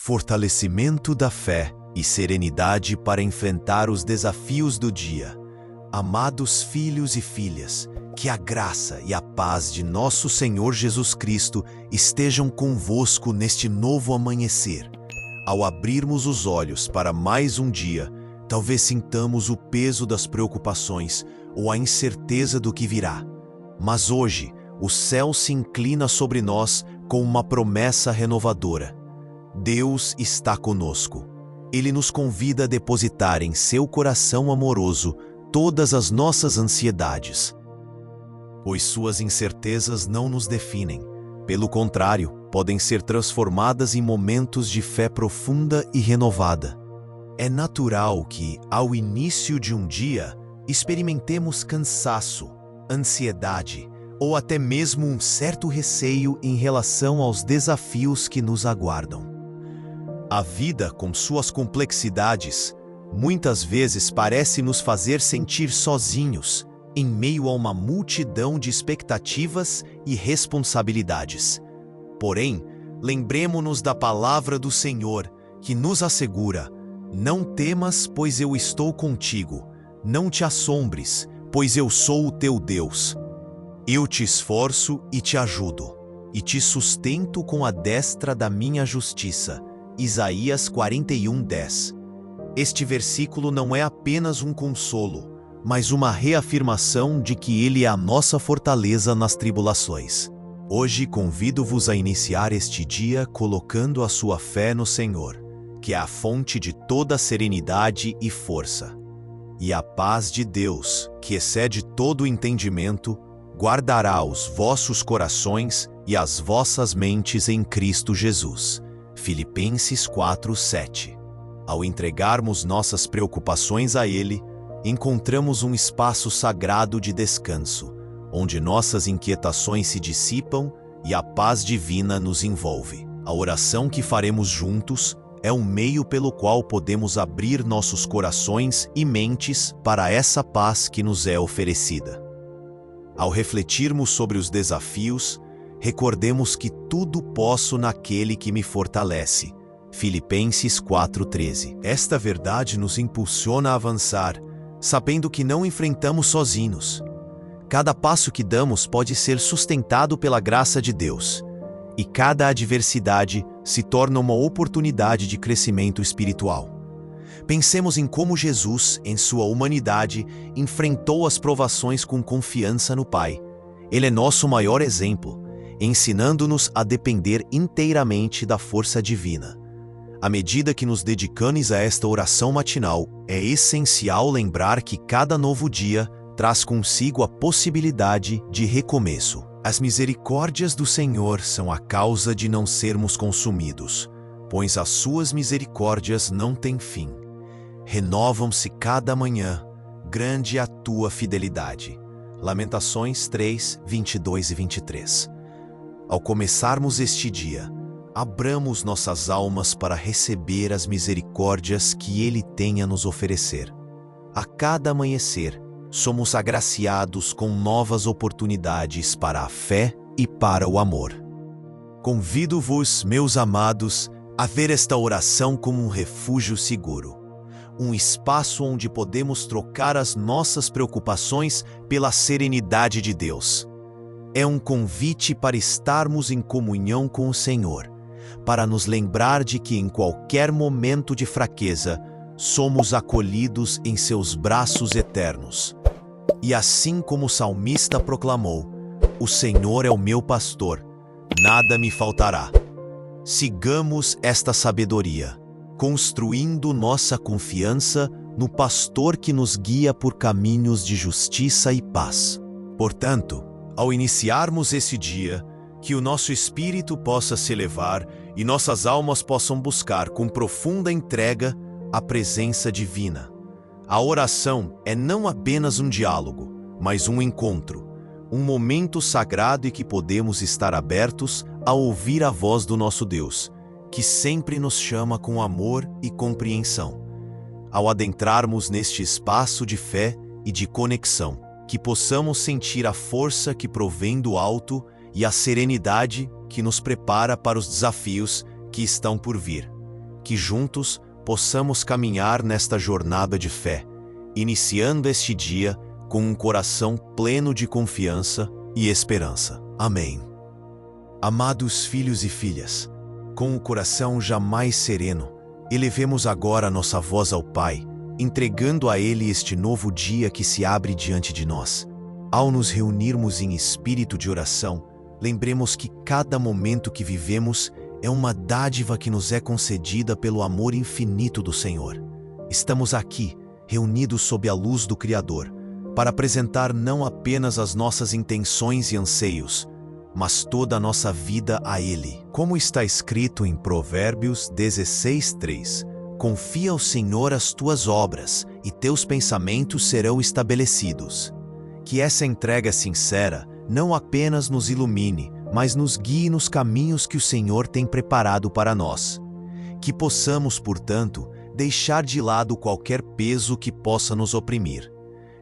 fortalecimento da fé e serenidade para enfrentar os desafios do dia. Amados filhos e filhas, que a graça e a paz de nosso Senhor Jesus Cristo estejam convosco neste novo amanhecer. Ao abrirmos os olhos para mais um dia, talvez sintamos o peso das preocupações ou a incerteza do que virá. Mas hoje, o céu se inclina sobre nós com uma promessa renovadora. Deus está conosco. Ele nos convida a depositar em seu coração amoroso todas as nossas ansiedades, pois suas incertezas não nos definem. Pelo contrário, podem ser transformadas em momentos de fé profunda e renovada. É natural que, ao início de um dia, experimentemos cansaço, ansiedade ou até mesmo um certo receio em relação aos desafios que nos aguardam. A vida, com suas complexidades, muitas vezes parece nos fazer sentir sozinhos, em meio a uma multidão de expectativas e responsabilidades. Porém, lembremo-nos da palavra do Senhor, que nos assegura: não temas, pois eu estou contigo. Não te assombres, pois eu sou o teu Deus. Eu te esforço e te ajudo, e te sustento com a destra da minha justiça. Isaías 41:10. Este versículo não é apenas um consolo, mas uma reafirmação de que Ele é a nossa fortaleza nas tribulações. Hoje convido-vos a iniciar este dia colocando a sua fé no Senhor, que é a fonte de toda serenidade e força. E a paz de Deus, que excede todo o entendimento, guardará os vossos corações e as vossas mentes em Cristo Jesus. Filipenses 4:7. Ao entregarmos nossas preocupações a Ele, encontramos um espaço sagrado de descanso, onde nossas inquietações se dissipam e a paz divina nos envolve. A oração que faremos juntos é um meio pelo qual podemos abrir nossos corações e mentes para essa paz que nos é oferecida. Ao refletirmos sobre os desafios, recordemos que tudo posso naquele que me fortalece. Filipenses 4:13. Esta verdade nos impulsiona a avançar, sabendo que não enfrentamos sozinhos. Cada passo que damos pode ser sustentado pela graça de Deus, e cada adversidade se torna uma oportunidade de crescimento espiritual. Pensemos em como Jesus, em sua humanidade, enfrentou as provações com confiança no Pai. Ele é nosso maior exemplo, ensinando-nos a depender inteiramente da força divina. À medida que nos dedicamos a esta oração matinal, é essencial lembrar que cada novo dia traz consigo a possibilidade de recomeço. As misericórdias do Senhor são a causa de não sermos consumidos, pois as suas misericórdias não têm fim. Renovam-se cada manhã, grande é a tua fidelidade. Lamentações 3, 22 e 23. Ao começarmos este dia, abramos nossas almas para receber as misericórdias que Ele tem a nos oferecer. A cada amanhecer, somos agraciados com novas oportunidades para a fé e para o amor. Convido-vos, meus amados, a ver esta oração como um refúgio seguro, um espaço onde podemos trocar as nossas preocupações pela serenidade de Deus. É um convite para estarmos em comunhão com o Senhor, para nos lembrar de que em qualquer momento de fraqueza, somos acolhidos em seus braços eternos. E assim como o salmista proclamou: o Senhor é o meu pastor, nada me faltará. Sigamos esta sabedoria, construindo nossa confiança no pastor que nos guia por caminhos de justiça e paz. Portanto, ao iniciarmos esse dia, que o nosso espírito possa se elevar e nossas almas possam buscar com profunda entrega a presença divina. A oração é não apenas um diálogo, mas um encontro, um momento sagrado em que podemos estar abertos a ouvir a voz do nosso Deus, que sempre nos chama com amor e compreensão. Ao adentrarmos neste espaço de fé e de conexão, que possamos sentir a força que provém do alto e a serenidade que nos prepara para os desafios que estão por vir. que juntos possamos caminhar nesta jornada de fé, iniciando este dia com um coração pleno de confiança e esperança. Amém. Amados filhos e filhas, com o coração jamais sereno, elevemos agora nossa voz ao Pai, entregando a Ele este novo dia que se abre diante de nós. Ao nos reunirmos em espírito de oração, lembremos que cada momento que vivemos é uma dádiva que nos é concedida pelo amor infinito do Senhor. Estamos aqui, reunidos sob a luz do Criador, para apresentar não apenas as nossas intenções e anseios, mas toda a nossa vida a Ele. Como está escrito em Provérbios 16:3, confia ao Senhor as tuas obras, e teus pensamentos serão estabelecidos. Que essa entrega sincera não apenas nos ilumine, mas nos guie nos caminhos que o Senhor tem preparado para nós. Que possamos, portanto, deixar de lado qualquer peso que possa nos oprimir.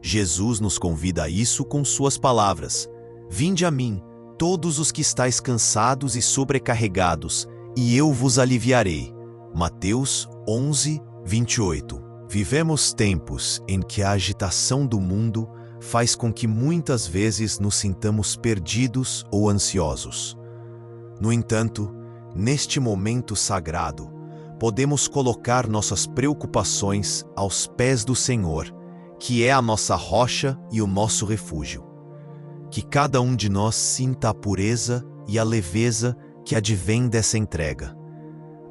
Jesus nos convida a isso com suas palavras: Vinde a mim, todos os que estáis cansados e sobrecarregados, e eu vos aliviarei. Mateus 11:28. Vivemos tempos em que a agitação do mundo faz com que muitas vezes nos sintamos perdidos ou ansiosos. No entanto, neste momento sagrado, podemos colocar nossas preocupações aos pés do Senhor, que é a nossa rocha e o nosso refúgio. Que cada um de nós sinta a pureza e a leveza que advém dessa entrega.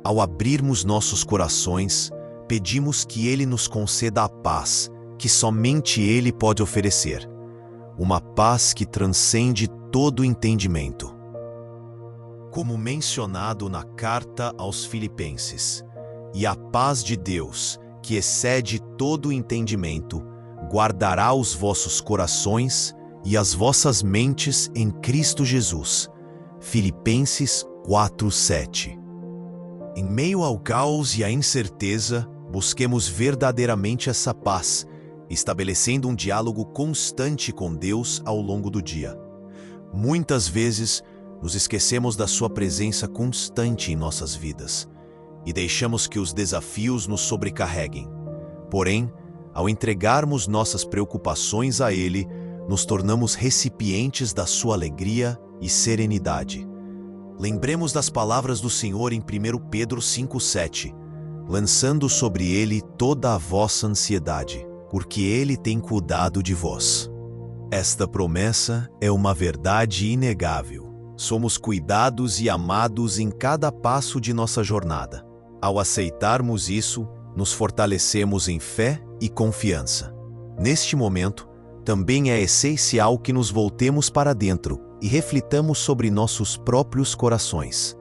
Ao abrirmos nossos corações, pedimos que Ele nos conceda a paz que somente Ele pode oferecer, uma paz que transcende todo entendimento. Como mencionado na carta aos Filipenses, e a paz de Deus, que excede todo entendimento, guardará os vossos corações e as vossas mentes em Cristo Jesus. Filipenses 4:7. Em meio ao caos e à incerteza, busquemos verdadeiramente essa paz, estabelecendo um diálogo constante com Deus ao longo do dia. Muitas vezes, nos esquecemos da sua presença constante em nossas vidas e deixamos que os desafios nos sobrecarreguem. Porém, ao entregarmos nossas preocupações a Ele, nos tornamos recipientes da sua alegria e serenidade. Lembremos das palavras do Senhor em 1 Pedro 5:7, lançando sobre Ele toda a vossa ansiedade, porque Ele tem cuidado de vós. Esta promessa é uma verdade inegável. Somos cuidados e amados em cada passo de nossa jornada. Ao aceitarmos isso, nos fortalecemos em fé e confiança. Neste momento, também é essencial que nos voltemos para dentro e reflitamos sobre nossos próprios corações.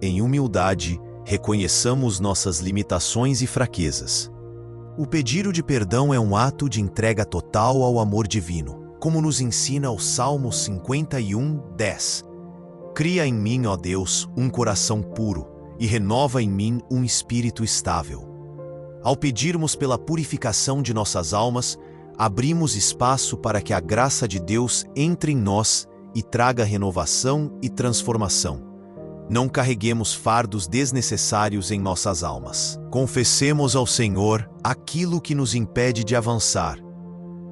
Em humildade, reconheçamos nossas limitações e fraquezas. O pedido de perdão é um ato de entrega total ao amor divino, como nos ensina o Salmo 51:10. Cria em mim, ó Deus, um coração puro e renova em mim um espírito estável. Ao pedirmos pela purificação de nossas almas, abrimos espaço para que a graça de Deus entre em nós e traga renovação e transformação. Não carreguemos fardos desnecessários em nossas almas. Confessemos ao Senhor aquilo que nos impede de avançar: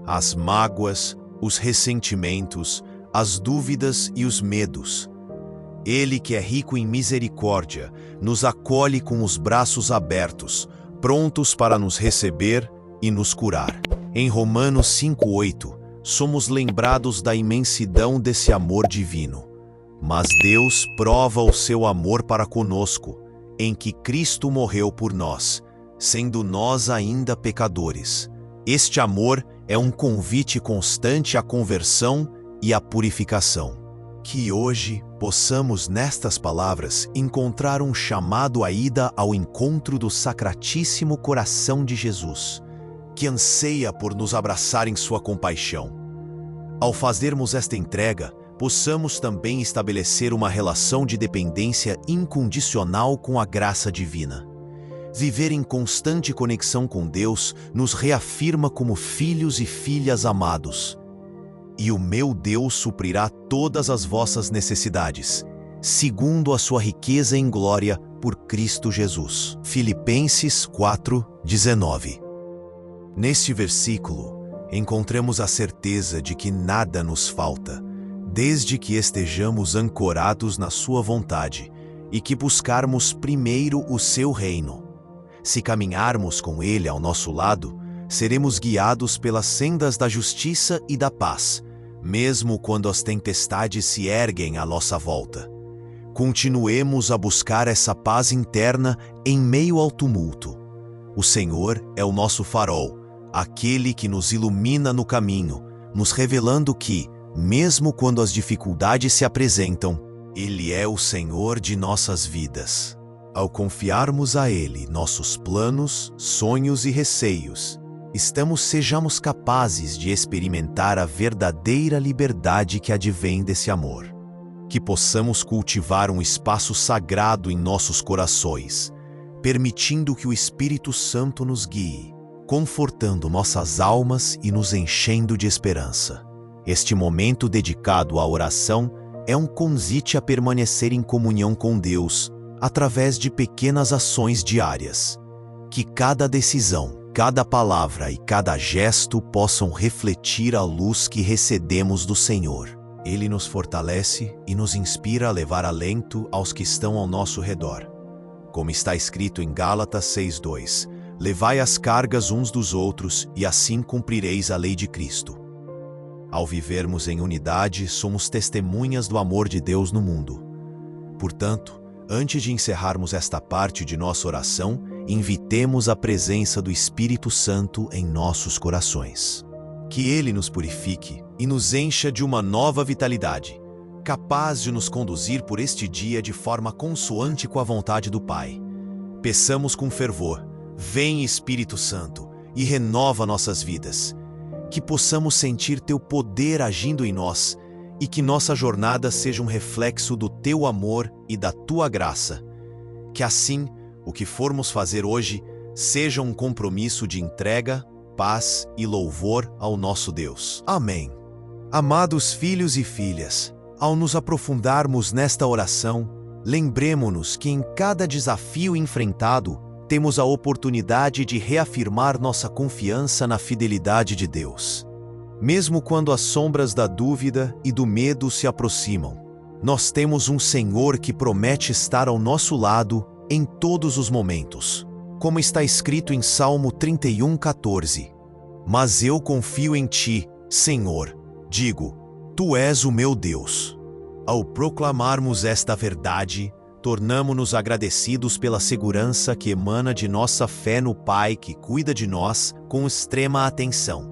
as mágoas, os ressentimentos, as dúvidas e os medos. Ele, que é rico em misericórdia, nos acolhe com os braços abertos, prontos para nos receber e nos curar. Em Romanos 5:8, somos lembrados da imensidão desse amor divino. Mas Deus prova o seu amor para conosco, em que Cristo morreu por nós, sendo nós ainda pecadores. Este amor é um convite constante à conversão e à purificação. Que hoje possamos, nestas palavras, encontrar um chamado à ida ao encontro do Sacratíssimo Coração de Jesus, que anseia por nos abraçar em sua compaixão. Ao fazermos esta entrega, possamos também estabelecer uma relação de dependência incondicional com a graça divina. Viver em constante conexão com Deus nos reafirma como filhos e filhas amados. E o meu Deus suprirá todas as vossas necessidades, segundo a sua riqueza em glória por Cristo Jesus. Filipenses 4:19. Neste versículo, encontramos a certeza de que nada nos falta, desde que estejamos ancorados na sua vontade e que buscarmos primeiro o seu reino. Se caminharmos com ele ao nosso lado, seremos guiados pelas sendas da justiça e da paz, mesmo quando as tempestades se erguem à nossa volta. Continuemos a buscar essa paz interna em meio ao tumulto. O Senhor é o nosso farol, aquele que nos ilumina no caminho, nos revelando que, mesmo quando as dificuldades se apresentam, Ele é o Senhor de nossas vidas. Ao confiarmos a Ele nossos planos, sonhos e receios, sejamos capazes de experimentar a verdadeira liberdade que advém desse amor. Que possamos cultivar um espaço sagrado em nossos corações, permitindo que o Espírito Santo nos guie, confortando nossas almas e nos enchendo de esperança. Este momento dedicado à oração é um convite a permanecer em comunhão com Deus, através de pequenas ações diárias. Que cada decisão, cada palavra e cada gesto possam refletir a luz que recebemos do Senhor. Ele nos fortalece e nos inspira a levar alento aos que estão ao nosso redor. Como está escrito em Gálatas 6:2, levai as cargas uns dos outros e assim cumprireis a lei de Cristo. Ao vivermos em unidade, somos testemunhas do amor de Deus no mundo. Portanto, antes de encerrarmos esta parte de nossa oração, invitemos a presença do Espírito Santo em nossos corações. Que Ele nos purifique e nos encha de uma nova vitalidade, capaz de nos conduzir por este dia de forma consoante com a vontade do Pai. Peçamos com fervor: vem Espírito Santo e renova nossas vidas. Que possamos sentir Teu poder agindo em nós e que nossa jornada seja um reflexo do Teu amor e da Tua graça. Que assim, o que formos fazer hoje seja um compromisso de entrega, paz e louvor ao nosso Deus. Amém. Amados filhos e filhas, ao nos aprofundarmos nesta oração, lembremo-nos que em cada desafio enfrentado, temos a oportunidade de reafirmar nossa confiança na fidelidade de Deus. Mesmo quando as sombras da dúvida e do medo se aproximam, nós temos um Senhor que promete estar ao nosso lado em todos os momentos. Como está escrito em Salmo 31:14. Mas eu confio em Ti, Senhor. Digo, Tu és o meu Deus. Ao proclamarmos esta verdade, tornamo-nos agradecidos pela segurança que emana de nossa fé no Pai que cuida de nós com extrema atenção.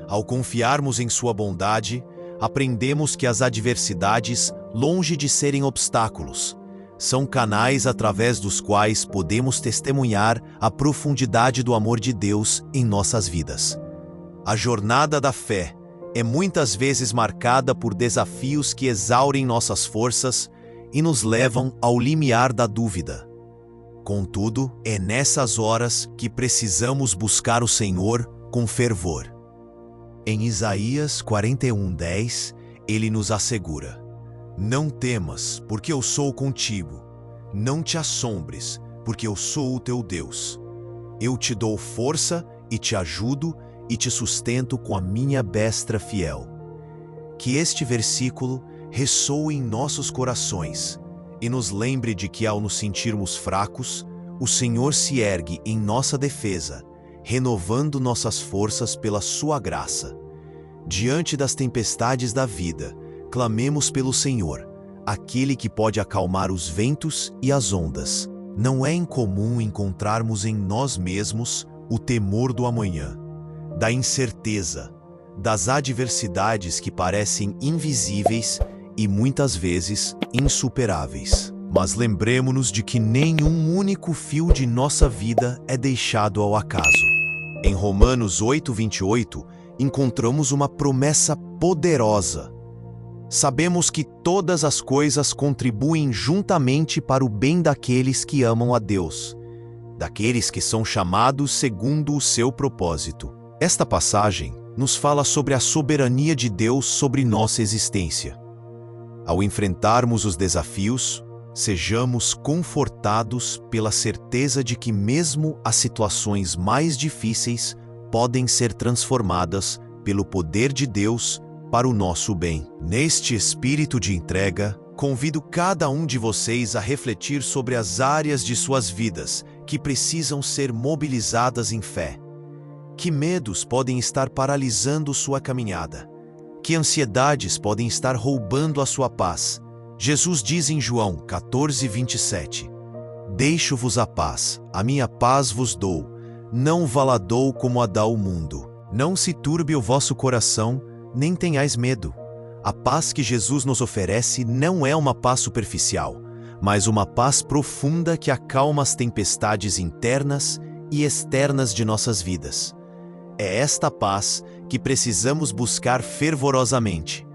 Ao confiarmos em Sua bondade, aprendemos que as adversidades, longe de serem obstáculos, são canais através dos quais podemos testemunhar a profundidade do amor de Deus em nossas vidas. A jornada da fé é muitas vezes marcada por desafios que exaurem nossas forças e nos levam ao limiar da dúvida. Contudo, é nessas horas que precisamos buscar o Senhor com fervor. Em Isaías 41:10, Ele nos assegura: Não temas, porque eu sou contigo. Não te assombres, porque eu sou o teu Deus. Eu te dou força e te ajudo e te sustento com a minha destra fiel. Que este versículo ressoe em nossos corações e nos lembre de que, ao nos sentirmos fracos, o Senhor se ergue em nossa defesa, renovando nossas forças pela sua graça. Diante das tempestades da vida, clamemos pelo Senhor, aquele que pode acalmar os ventos e as ondas. Não é incomum encontrarmos em nós mesmos o temor do amanhã, da incerteza, das adversidades que parecem invisíveis e muitas vezes insuperáveis. Mas lembremo-nos de que nenhum único fio de nossa vida é deixado ao acaso. Em Romanos 8:28, encontramos uma promessa poderosa. Sabemos que todas as coisas contribuem juntamente para o bem daqueles que amam a Deus, daqueles que são chamados segundo o seu propósito. Esta passagem nos fala sobre a soberania de Deus sobre nossa existência. Ao enfrentarmos os desafios, sejamos confortados pela certeza de que mesmo as situações mais difíceis podem ser transformadas pelo poder de Deus para o nosso bem. Neste espírito de entrega, convido cada um de vocês a refletir sobre as áreas de suas vidas que precisam ser mobilizadas em fé. Que medos podem estar paralisando sua caminhada? Que ansiedades podem estar roubando a sua paz? Jesus diz em João 14:27: Deixo-vos a paz, a minha paz vos dou, não vala dou como a dá o mundo. Não se turbe o vosso coração, nem tenhais medo. A paz que Jesus nos oferece não é uma paz superficial, mas uma paz profunda que acalma as tempestades internas e externas de nossas vidas. É esta paz que precisamos buscar fervorosamente.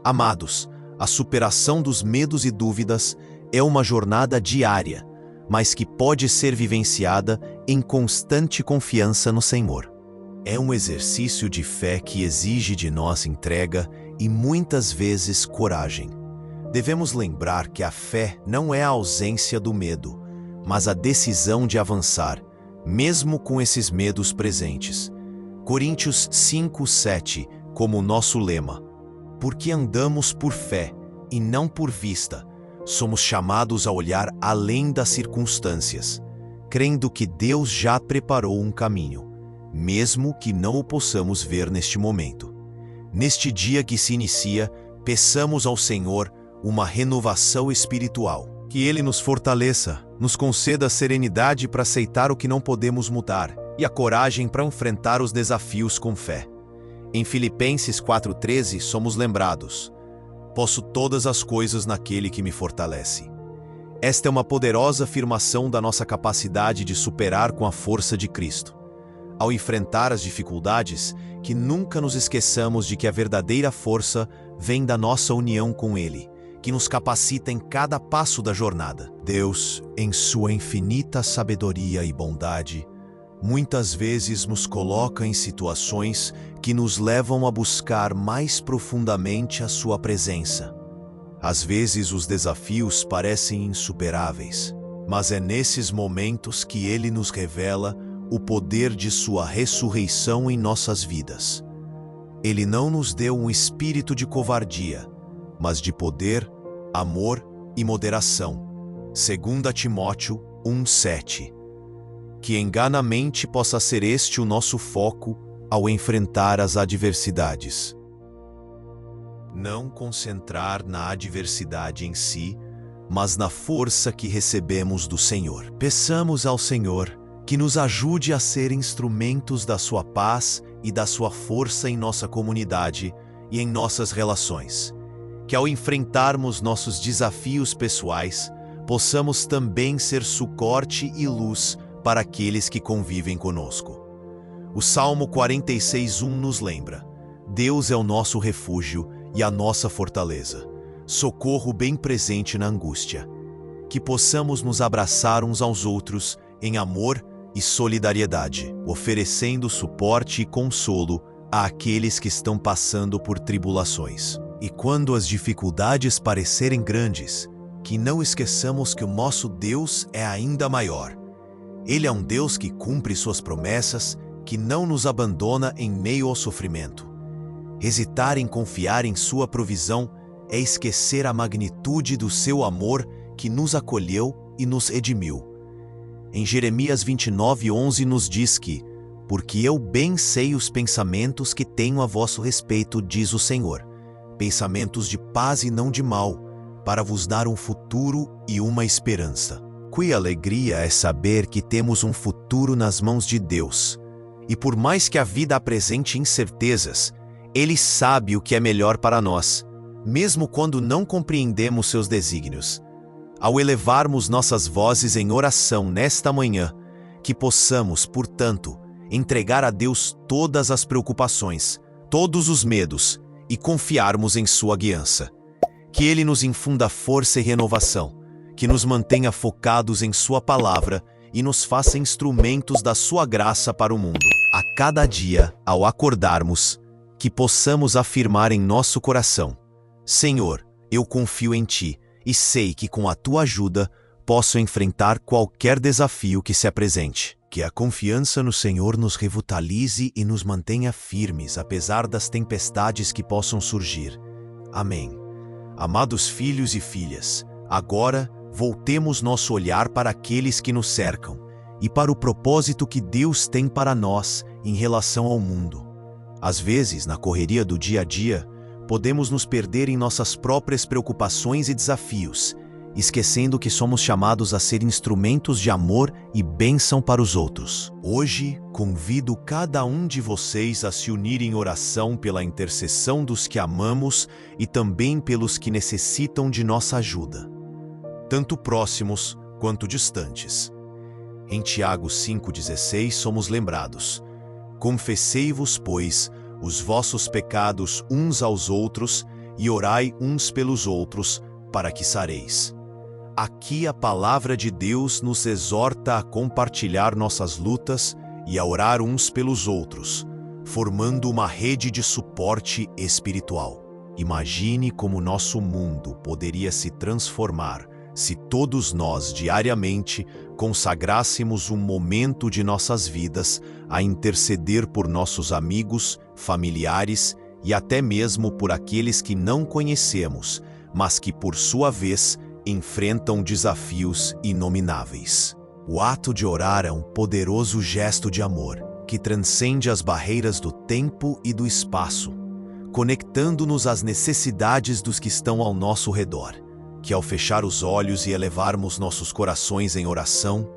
Amados, a superação dos medos e dúvidas é uma jornada diária, mas que pode ser vivenciada em constante confiança no Senhor. É um exercício de fé que exige de nós entrega e muitas vezes coragem. Devemos lembrar que a fé não é a ausência do medo, mas a decisão de avançar, mesmo com esses medos presentes. Coríntios 5:7, como nosso lema: porque andamos por fé e não por vista, somos chamados a olhar além das circunstâncias, crendo que Deus já preparou um caminho, mesmo que não o possamos ver neste momento. Neste dia que se inicia, peçamos ao Senhor uma renovação espiritual. Que Ele nos fortaleça, nos conceda a serenidade para aceitar o que não podemos mudar e a coragem para enfrentar os desafios com fé. Em Filipenses 4:13 somos lembrados: posso todas as coisas naquele que me fortalece. Esta é uma poderosa afirmação da nossa capacidade de superar com a força de Cristo. Ao enfrentar as dificuldades, que nunca nos esqueçamos de que a verdadeira força vem da nossa união com Ele, que nos capacita em cada passo da jornada. Deus, em sua infinita sabedoria e bondade, muitas vezes nos coloca em situações que nos levam a buscar mais profundamente a sua presença. Às vezes os desafios parecem insuperáveis, mas é nesses momentos que Ele nos revela o poder de sua ressurreição em nossas vidas. Ele não nos deu um espírito de covardia, mas de poder, amor e moderação. 2 Timóteo 1:7. Que enganamente possa ser este o nosso foco ao enfrentar as adversidades. Não concentrar na adversidade em si, mas na força que recebemos do Senhor. Peçamos ao Senhor que nos ajude a ser instrumentos da sua paz e da sua força em nossa comunidade e em nossas relações. Que ao enfrentarmos nossos desafios pessoais, possamos também ser suporte e luz para aqueles que convivem conosco. O Salmo 46:1 nos lembra: Deus é o nosso refúgio e a nossa fortaleza, socorro bem presente na angústia. Que possamos nos abraçar uns aos outros em amor e solidariedade, oferecendo suporte e consolo àqueles que estão passando por tribulações. E quando as dificuldades parecerem grandes, que não esqueçamos que o nosso Deus é ainda maior. Ele é um Deus que cumpre suas promessas, que não nos abandona em meio ao sofrimento. Hesitar em confiar em sua provisão é esquecer a magnitude do seu amor que nos acolheu e nos redimiu. Em Jeremias 29:11 nos diz que: porque eu bem sei os pensamentos que tenho a vosso respeito, diz o Senhor, pensamentos de paz e não de mal, para vos dar um futuro e uma esperança. Que alegria é saber que temos um futuro nas mãos de Deus. E por mais que a vida apresente incertezas, Ele sabe o que é melhor para nós, mesmo quando não compreendemos seus desígnios. Ao elevarmos nossas vozes em oração nesta manhã, que possamos, portanto, entregar a Deus todas as preocupações, todos os medos e confiarmos em sua guiança. Que Ele nos infunda força e renovação, que nos mantenha focados em sua palavra e nos faça instrumentos da sua graça para o mundo. A cada dia, ao acordarmos, que possamos afirmar em nosso coração: Senhor, Eu confio em Ti e sei que com a Tua ajuda posso enfrentar qualquer desafio que se apresente. Que a confiança no Senhor nos revitalize e nos mantenha firmes, apesar das tempestades que possam surgir. Amém. Amados filhos e filhas, agora voltemos nosso olhar para aqueles que nos cercam e para o propósito que Deus tem para nós em relação ao mundo. Às vezes, na correria do dia a dia, podemos nos perder em nossas próprias preocupações e desafios, esquecendo que somos chamados a ser instrumentos de amor e bênção para os outros. Hoje, convido cada um de vocês a se unir em oração pela intercessão dos que amamos e também pelos que necessitam de nossa ajuda, tanto próximos quanto distantes. Em Tiago 5,16 somos lembrados: confessei-vos, pois, os vossos pecados uns aos outros e orai uns pelos outros, para que sareis. Aqui a palavra de Deus nos exorta a compartilhar nossas lutas e a orar uns pelos outros, formando uma rede de suporte espiritual. Imagine como nosso mundo poderia se transformar se todos nós diariamente consagrássemos um momento de nossas vidas a interceder por nossos amigos, familiares e até mesmo por aqueles que não conhecemos, mas que, por sua vez, enfrentam desafios inomináveis. O ato de orar é um poderoso gesto de amor que transcende as barreiras do tempo e do espaço, conectando-nos às necessidades dos que estão ao nosso redor. Que ao fechar os olhos e elevarmos nossos corações em oração,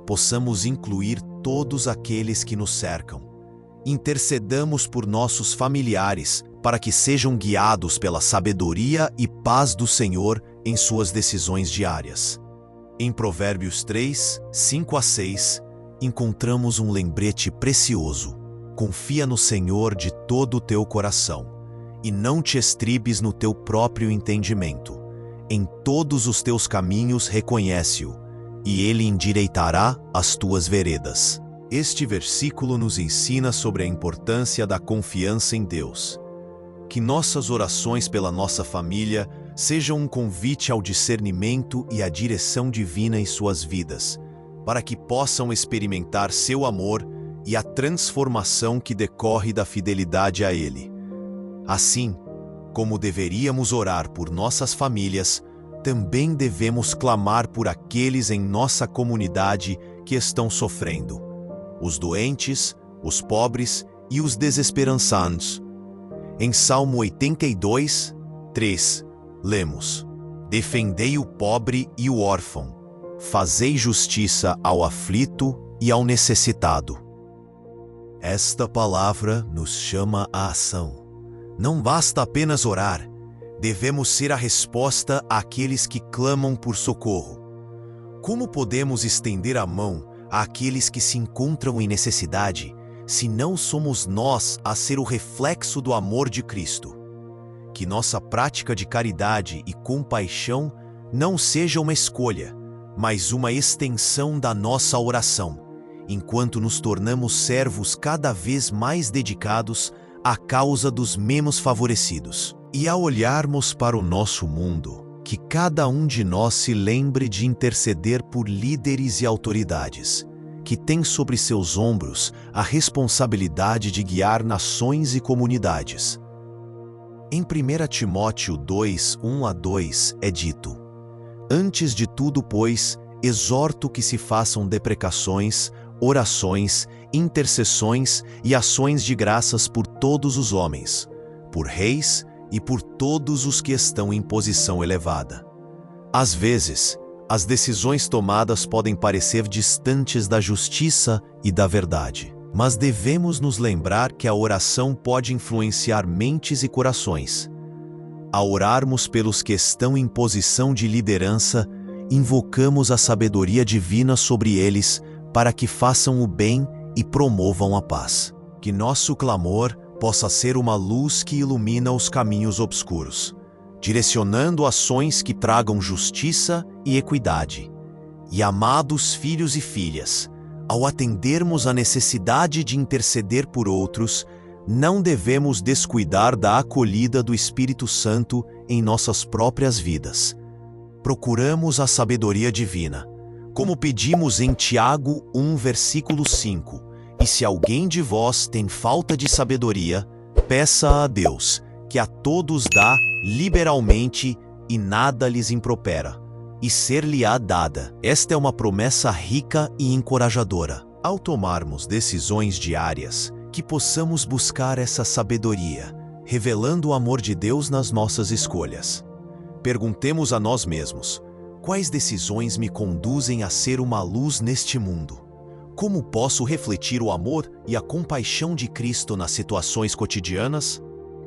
possamos incluir todos aqueles que nos cercam. Intercedamos por nossos familiares para que sejam guiados pela sabedoria e paz do Senhor em suas decisões diárias. Em Provérbios 3, 5-6, encontramos um lembrete precioso. Confia no Senhor de todo o teu coração, e não te estribes no teu próprio entendimento. Em todos os teus caminhos reconhece-o, e ele endireitará as tuas veredas. Este versículo nos ensina sobre a importância da confiança em Deus. Que nossas orações pela nossa família sejam um convite ao discernimento e à direção divina em suas vidas, para que possam experimentar seu amor e a transformação que decorre da fidelidade a Ele. Assim, como deveríamos orar por nossas famílias, também devemos clamar por aqueles em nossa comunidade que estão sofrendo: os doentes, os pobres e os desesperançados. Em Salmo 82, 3, lemos: defendei o pobre e o órfão, fazei justiça ao aflito e ao necessitado. Esta palavra nos chama à ação. Não basta apenas orar, devemos ser a resposta àqueles que clamam por socorro. Como podemos estender a mão àqueles que se encontram em necessidade, se não somos nós a ser o reflexo do amor de Cristo? Que nossa prática de caridade e compaixão não seja uma escolha, mas uma extensão da nossa oração, enquanto nos tornamos servos cada vez mais dedicados à causa dos menos favorecidos. E ao olharmos para o nosso mundo, que cada um de nós se lembre de interceder por líderes e autoridades, que têm sobre seus ombros a responsabilidade de guiar nações e comunidades. Em 1 Timóteo 2, 1-2 é dito: antes de tudo, pois, exorto que se façam deprecações, orações, intercessões e ações de graças por todos os homens, por reis e por todos os que estão em posição elevada. Às vezes, as decisões tomadas podem parecer distantes da justiça e da verdade, mas devemos nos lembrar que a oração pode influenciar mentes e corações. Ao orarmos pelos que estão em posição de liderança, invocamos a sabedoria divina sobre eles para que façam o bem e promovam a paz. Que nosso clamor possa ser uma luz que ilumina os caminhos obscuros, direcionando ações que tragam justiça e equidade. E, amados filhos e filhas, ao atendermos a necessidade de interceder por outros, não devemos descuidar da acolhida do Espírito Santo em nossas próprias vidas. Procuramos a sabedoria divina, como pedimos em Tiago 1, versículo 5. E se alguém de vós tem falta de sabedoria, peça a Deus, que a todos dá liberalmente e nada lhes impropera, e ser-lhe-á dada. Esta é uma promessa rica e encorajadora. Ao tomarmos decisões diárias, que possamos buscar essa sabedoria, revelando o amor de Deus nas nossas escolhas. Perguntemos a nós mesmos: quais decisões me conduzem a ser uma luz neste mundo? Como posso refletir o amor e a compaixão de Cristo nas situações cotidianas?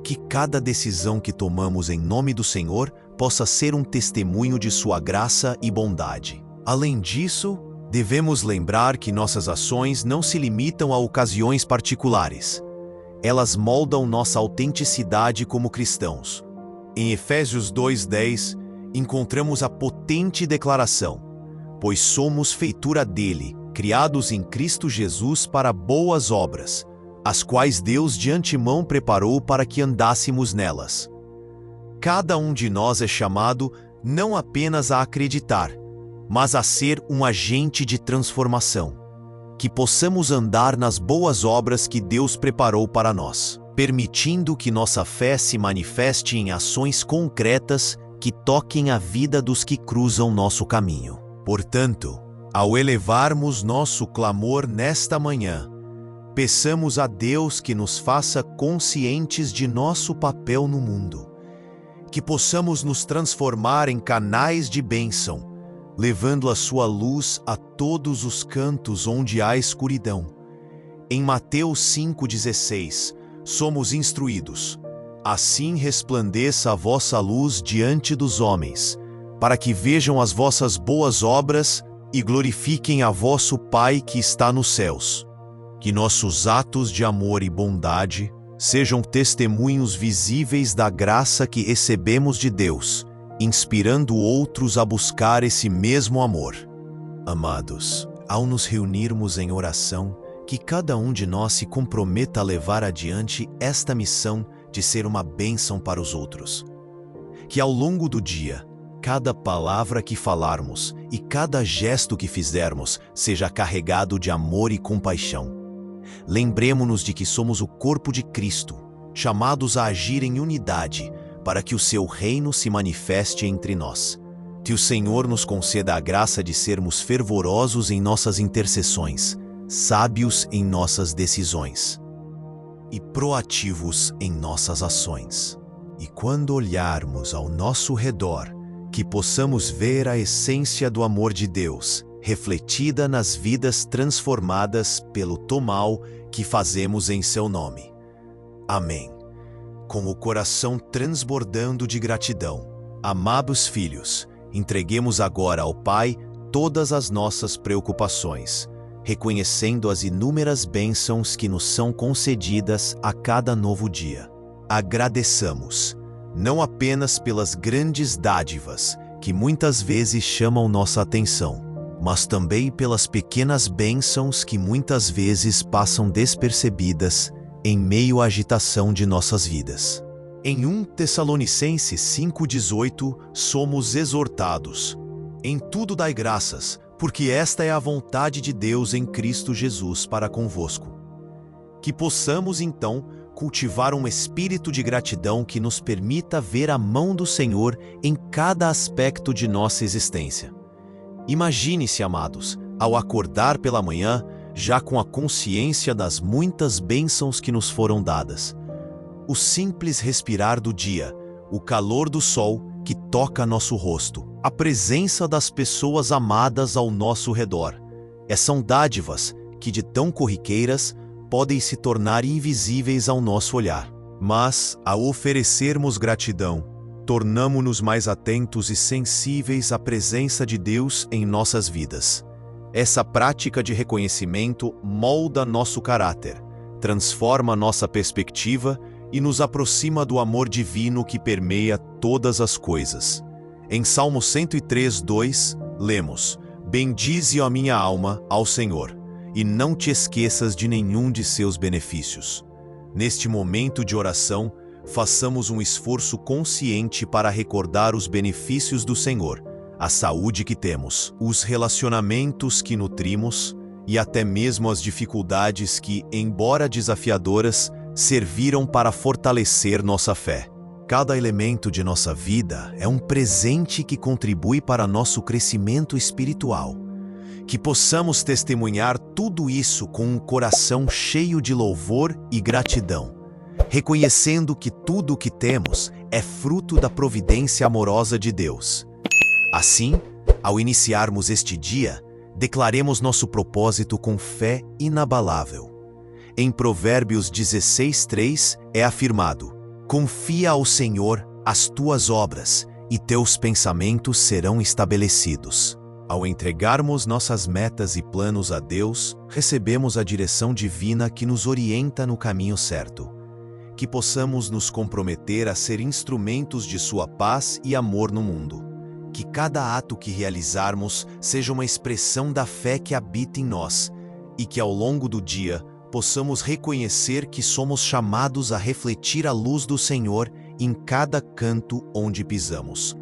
Que cada decisão que tomamos em nome do Senhor possa ser um testemunho de sua graça e bondade. Além disso, devemos lembrar que nossas ações não se limitam a ocasiões particulares. Elas moldam nossa autenticidade como cristãos. Em Efésios 2:10, encontramos a potente declaração: pois somos feitura dele, criados em Cristo Jesus para boas obras, as quais Deus de antemão preparou para que andássemos nelas. Cada um de nós é chamado não apenas a acreditar, mas a ser um agente de transformação, que possamos andar nas boas obras que Deus preparou para nós, permitindo que nossa fé se manifeste em ações concretas que toquem a vida dos que cruzam nosso caminho. Portanto, ao elevarmos nosso clamor nesta manhã, peçamos a Deus que nos faça conscientes de nosso papel no mundo, que possamos nos transformar em canais de bênção, levando a sua luz a todos os cantos onde há escuridão. Em Mateus 5,16, somos instruídos: assim resplandeça a vossa luz diante dos homens, para que vejam as vossas boas obras e glorifiquem a vosso Pai que está nos céus. Que nossos atos de amor e bondade sejam testemunhos visíveis da graça que recebemos de Deus, inspirando outros a buscar esse mesmo amor. Amados, ao nos reunirmos em oração, que cada um de nós se comprometa a levar adiante esta missão de ser uma bênção para os outros. Que ao longo do dia, cada palavra que falarmos e cada gesto que fizermos seja carregado de amor e compaixão. Lembremo-nos de que somos o corpo de Cristo, chamados a agir em unidade para que o seu reino se manifeste entre nós. Que o Senhor nos conceda a graça de sermos fervorosos em nossas intercessões, sábios em nossas decisões e proativos em nossas ações. E quando olharmos ao nosso redor, que possamos ver a essência do amor de Deus, refletida nas vidas transformadas pelo tomal que fazemos em seu nome. Amém. Com o coração transbordando de gratidão, amados filhos, entreguemos agora ao Pai todas as nossas preocupações, reconhecendo as inúmeras bênçãos que nos são concedidas a cada novo dia. Agradeçamos, não apenas pelas grandes dádivas que muitas vezes chamam nossa atenção, mas também pelas pequenas bênçãos que muitas vezes passam despercebidas em meio à agitação de nossas vidas. Em 1 Tessalonicenses 5,18, somos exortados: em tudo dai graças, porque esta é a vontade de Deus em Cristo Jesus para convosco. Que possamos, então, cultivar um espírito de gratidão que nos permita ver a mão do Senhor em cada aspecto de nossa existência. Imagine-se, amados, ao acordar pela manhã, já com a consciência das muitas bênçãos que nos foram dadas. O simples respirar do dia, o calor do sol que toca nosso rosto, a presença das pessoas amadas ao nosso redor. São dádivas que, de tão corriqueiras, podem se tornar invisíveis ao nosso olhar. Mas, ao oferecermos gratidão, tornamo-nos mais atentos e sensíveis à presença de Deus em nossas vidas. Essa prática de reconhecimento molda nosso caráter, transforma nossa perspectiva e nos aproxima do amor divino que permeia todas as coisas. Em Salmo 103:2, lemos: bendize a minha alma ao Senhor, e não te esqueças de nenhum de seus benefícios. Neste momento de oração, façamos um esforço consciente para recordar os benefícios do Senhor, a saúde que temos, os relacionamentos que nutrimos e até mesmo as dificuldades que, embora desafiadoras, serviram para fortalecer nossa fé. Cada elemento de nossa vida é um presente que contribui para nosso crescimento espiritual. Que possamos testemunhar tudo isso com um coração cheio de louvor e gratidão, reconhecendo que tudo o que temos é fruto da providência amorosa de Deus. Assim, ao iniciarmos este dia, declaremos nosso propósito com fé inabalável. Em Provérbios 16:3 é afirmado: confia ao Senhor as tuas obras, e teus pensamentos serão estabelecidos. Ao entregarmos nossas metas e planos a Deus, recebemos a direção divina que nos orienta no caminho certo. Que possamos nos comprometer a ser instrumentos de sua paz e amor no mundo. Que cada ato que realizarmos seja uma expressão da fé que habita em nós, e que ao longo do dia possamos reconhecer que somos chamados a refletir a luz do Senhor em cada canto onde pisamos.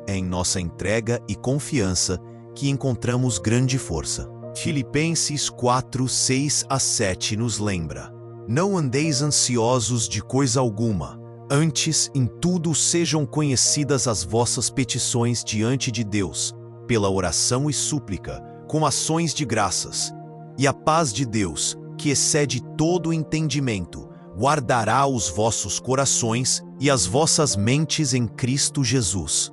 É em nossa entrega e confiança que encontramos grande força. Filipenses 4:6-7 nos lembra: não andeis ansiosos de coisa alguma, antes em tudo sejam conhecidas as vossas petições diante de Deus, pela oração e súplica, com ações de graças. E a paz de Deus, que excede todo entendimento, guardará os vossos corações e as vossas mentes em Cristo Jesus.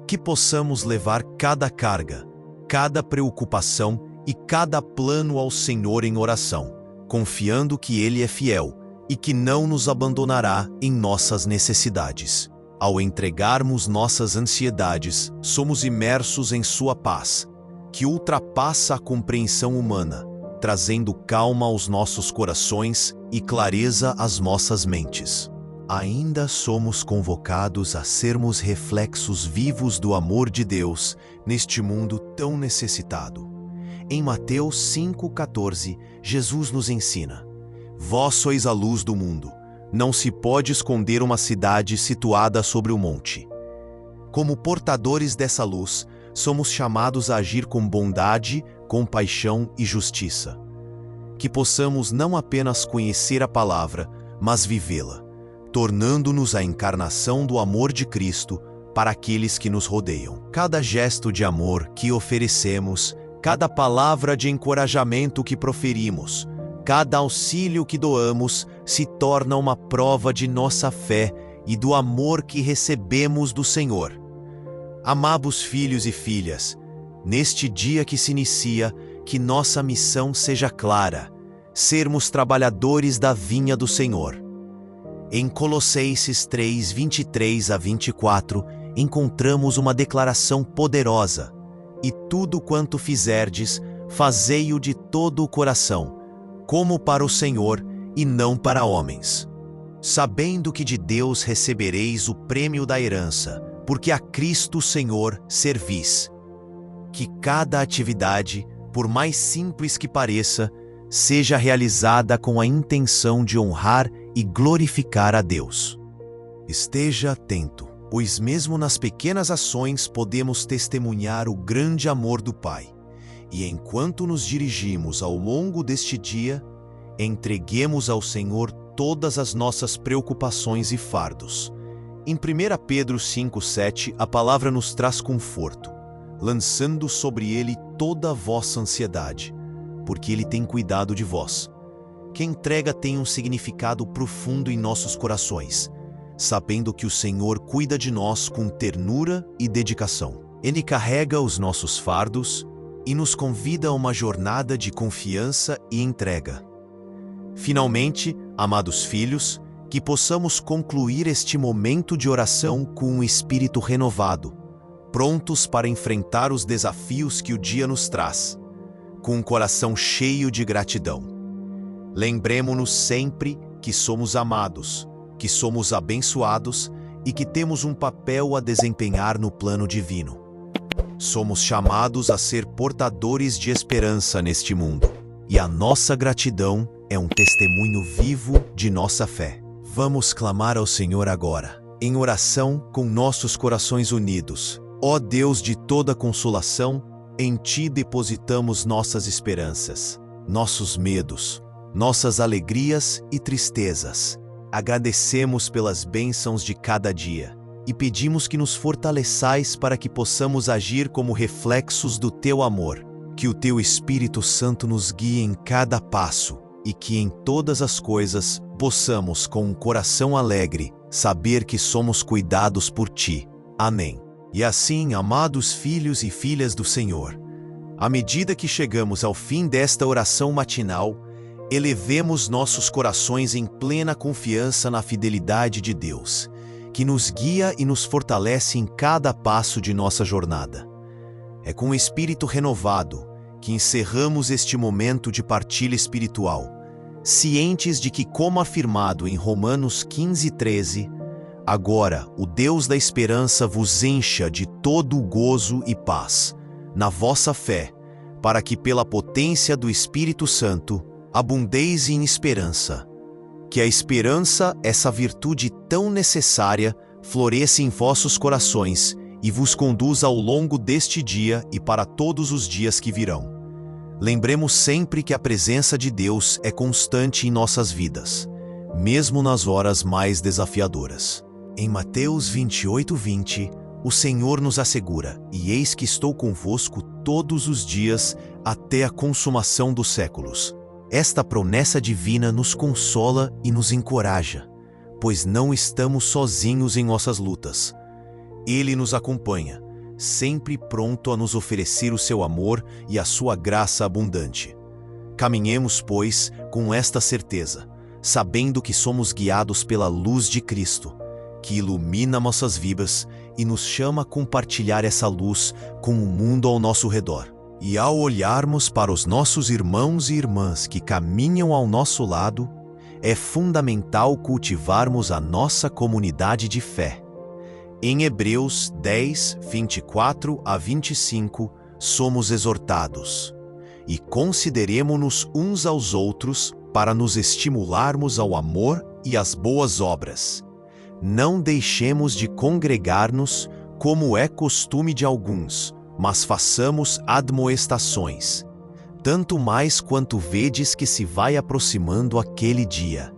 Que possamos levar cada carga, cada preocupação e cada plano ao Senhor em oração, confiando que Ele é fiel e que não nos abandonará em nossas necessidades. Ao entregarmos nossas ansiedades, somos imersos em Sua paz, que ultrapassa a compreensão humana, trazendo calma aos nossos corações e clareza às nossas mentes. Ainda somos convocados a sermos reflexos vivos do amor de Deus neste mundo tão necessitado. Em Mateus 5,14, Jesus nos ensina: vós sois a luz do mundo. Não se pode esconder uma cidade situada sobre o monte. Como portadores dessa luz, somos chamados a agir com bondade, compaixão e justiça. Que possamos não apenas conhecer a palavra, mas vivê-la, tornando-nos a encarnação do amor de Cristo para aqueles que nos rodeiam. Cada gesto de amor que oferecemos, cada palavra de encorajamento que proferimos, cada auxílio que doamos, se torna uma prova de nossa fé e do amor que recebemos do Senhor. Amados filhos e filhas, neste dia que se inicia, que nossa missão seja clara: sermos trabalhadores da vinha do Senhor. Em Colossenses 3:23-24, encontramos uma declaração poderosa: e tudo quanto fizerdes, fazei-o de todo o coração, como para o Senhor e não para homens, sabendo que de Deus recebereis o prêmio da herança, porque a Cristo Senhor servis. Que cada atividade, por mais simples que pareça, seja realizada com a intenção de honrar e glorificar a Deus. Esteja atento, pois mesmo nas pequenas ações podemos testemunhar o grande amor do Pai. E enquanto nos dirigimos ao longo deste dia, entreguemos ao Senhor todas as nossas preocupações e fardos. Em 1 Pedro 5:7, a palavra nos traz conforto, lançando sobre Ele toda a vossa ansiedade, porque Ele tem cuidado de vós. Que a entrega tenha um significado profundo em nossos corações, sabendo que o Senhor cuida de nós com ternura e dedicação. Ele carrega os nossos fardos e nos convida a uma jornada de confiança e entrega. Finalmente, amados filhos, que possamos concluir este momento de oração com um espírito renovado, prontos para enfrentar os desafios que o dia nos traz, com um coração cheio de gratidão. Lembremo-nos sempre que somos amados, que somos abençoados e que temos um papel a desempenhar no plano divino. Somos chamados a ser portadores de esperança neste mundo, e a nossa gratidão é um testemunho vivo de nossa fé. Vamos clamar ao Senhor agora, em oração com nossos corações unidos. Ó Deus de toda consolação, em Ti depositamos nossas esperanças, nossos medos, nossas alegrias e tristezas. Agradecemos pelas bênçãos de cada dia e pedimos que nos fortaleçais para que possamos agir como reflexos do Teu amor. Que o Teu Espírito Santo nos guie em cada passo e que em todas as coisas possamos, com um coração alegre, saber que somos cuidados por Ti. Amém. E assim, amados filhos e filhas do Senhor, à medida que chegamos ao fim desta oração matinal, elevemos nossos corações em plena confiança na fidelidade de Deus, que nos guia e nos fortalece em cada passo de nossa jornada. É com o espírito renovado que encerramos este momento de partilha espiritual, cientes de que, como afirmado em Romanos 15:13, agora o Deus da esperança vos encha de todo o gozo e paz na vossa fé, para que pela potência do Espírito Santo abundeis em esperança. Que a esperança, essa virtude tão necessária, floresça em vossos corações e vos conduza ao longo deste dia e para todos os dias que virão. Lembremos sempre que a presença de Deus é constante em nossas vidas, mesmo nas horas mais desafiadoras. Em Mateus 28:20, o Senhor nos assegura: "E eis que estou convosco todos os dias até a consumação dos séculos." Esta promessa divina nos consola e nos encoraja, pois não estamos sozinhos em nossas lutas. Ele nos acompanha, sempre pronto a nos oferecer o seu amor e a sua graça abundante. Caminhemos, pois, com esta certeza, sabendo que somos guiados pela luz de Cristo, que ilumina nossas vidas e nos chama a compartilhar essa luz com o mundo ao nosso redor. E ao olharmos para os nossos irmãos e irmãs que caminham ao nosso lado, é fundamental cultivarmos a nossa comunidade de fé. Em Hebreus 10:24-25, somos exortados: "E consideremo-nos uns aos outros para nos estimularmos ao amor e às boas obras. Não deixemos de congregar-nos, como é costume de alguns, mas façamos admoestações, tanto mais quanto vedes que se vai aproximando aquele dia."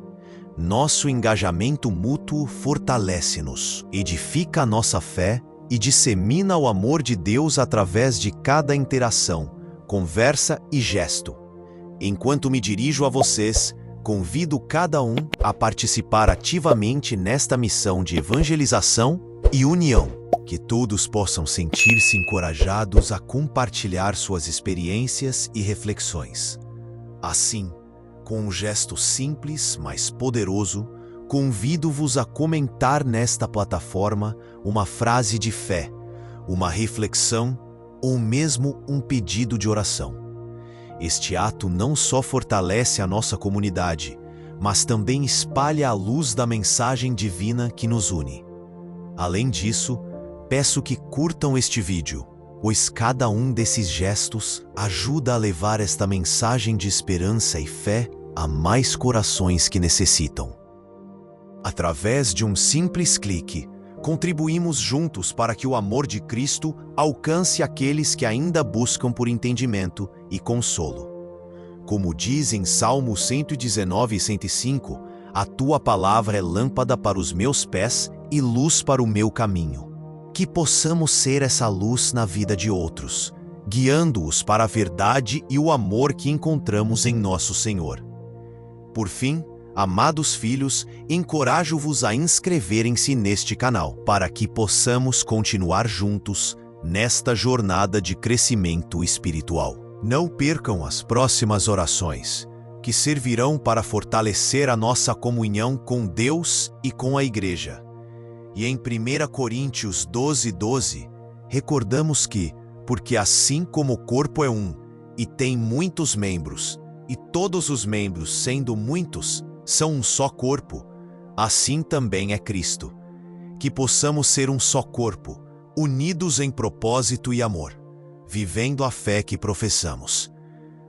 Nosso engajamento mútuo fortalece-nos, edifica a nossa fé e dissemina o amor de Deus através de cada interação, conversa e gesto. Enquanto me dirijo a vocês, convido cada um a participar ativamente nesta missão de evangelização e união. Que todos possam sentir-se encorajados a compartilhar suas experiências e reflexões. Assim, com um gesto simples, mas poderoso, convido-vos a comentar nesta plataforma uma frase de fé, uma reflexão ou mesmo um pedido de oração. Este ato não só fortalece a nossa comunidade, mas também espalha a luz da mensagem divina que nos une. Além disso, peço que curtam este vídeo, pois cada um desses gestos ajuda a levar esta mensagem de esperança e fé a mais corações que necessitam. Através de um simples clique, contribuímos juntos para que o amor de Cristo alcance aqueles que ainda buscam por entendimento e consolo. Como diz em Salmo 119:105, a tua palavra é lâmpada para os meus pés e luz para o meu caminho. Que possamos ser essa luz na vida de outros, guiando-os para a verdade e o amor que encontramos em nosso Senhor. Por fim, amados filhos, encorajo-vos a inscreverem-se neste canal, para que possamos continuar juntos nesta jornada de crescimento espiritual. Não percam as próximas orações, que servirão para fortalecer a nossa comunhão com Deus e com a Igreja. E em 1 Coríntios 12:12, recordamos que, porque assim como o corpo é um, e tem muitos membros, e todos os membros, sendo muitos, são um só corpo, assim também é Cristo. Que possamos ser um só corpo, unidos em propósito e amor, vivendo a fé que professamos.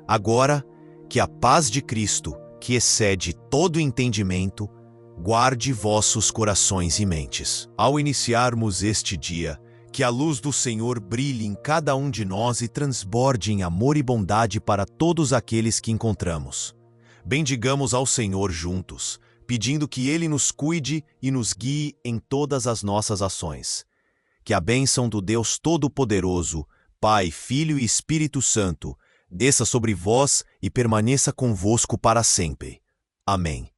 Agora, que a paz de Cristo, que excede todo entendimento, guarde vossos corações e mentes. Ao iniciarmos este dia, que a luz do Senhor brilhe em cada um de nós e transborde em amor e bondade para todos aqueles que encontramos. Bendigamos ao Senhor juntos, pedindo que Ele nos cuide e nos guie em todas as nossas ações. Que a bênção do Deus Todo-Poderoso, Pai, Filho e Espírito Santo, desça sobre vós e permaneça convosco para sempre. Amém.